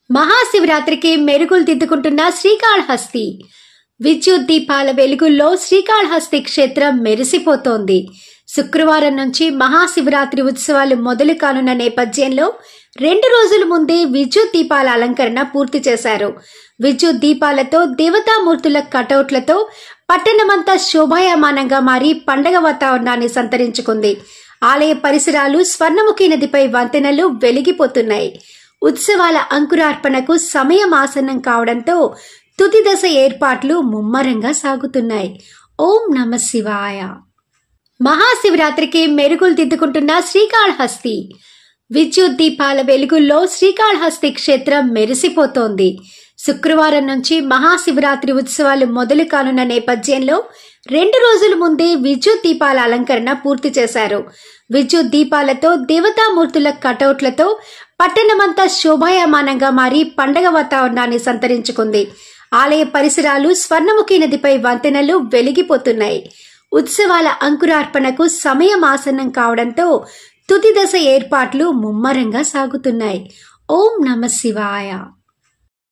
మహాశివరాత్రికి మెరుగులు దిద్దుకుంటున్న శ్రీకాళహస్తి. విద్యుత్ దీపాల వెలుగుల్లో శ్రీకాళహస్తి క్షేత్రం మెరిసిపోతోంది. శుక్రవారం నుంచి మహాశివరాత్రి ఉత్సవాలు మొదలు కానున్న నేపథ్యంలో 2 రోజుల ముందే విద్యుత్ దీపాల అలంకరణ పూర్తి చేశారు. విద్యుత్ దీపాలతో దేవతామూర్తుల కటౌట్లతో పట్టణమంతా శోభాయమానంగా మారి పండగ వాతావరణాన్ని సంతరించుకుంది. ఆలయ పరిసరాలు స్వర్ణముఖి నదిపై వంతెనలు వెలిగిపోతున్నాయి. ఉత్సవాల అంకురార్పణకు సమయం ఆసన్నం కావడంతో తుది దశ ఏర్పాట్లు ముమ్మరంగా సాగుతున్నాయి. ఓం నమ శివాయ. మహాశివరాత్రికి మెరుగులు దిద్దుకుంటున్న శ్రీకాళహస్తి. విద్యుత్ దీపాల వెలుగుల్లో శ్రీకాళహస్తి క్షేత్రం మెరిసిపోతోంది. శుక్రవారం నుంచి మహాశివరాత్రి ఉత్సవాలు మొదలు కానున్న నేపథ్యంలో 2 రోజుల ముందే విద్యుత్ దీపాల అలంకరణ పూర్తి చేశారు. విద్యుత్ దీపాలతో దేవతామూర్తుల కటౌట్లతో పట్టణమంతా శోభాయమానంగా మారి పండగ వాతావరణాన్ని సంతరించుకుంది. ఆలయ పరిసరాలు స్వర్ణముఖి నదిపై వంతెనలు వెలిగిపోతున్నాయి. ఉత్సవాల అంకురార్పణకు సమయం ఆసన్నం కావడంతో తుది దశ ఏర్పాట్లు ముమ్మరంగా సాగుతున్నాయి. ఓం నమ శివాయ.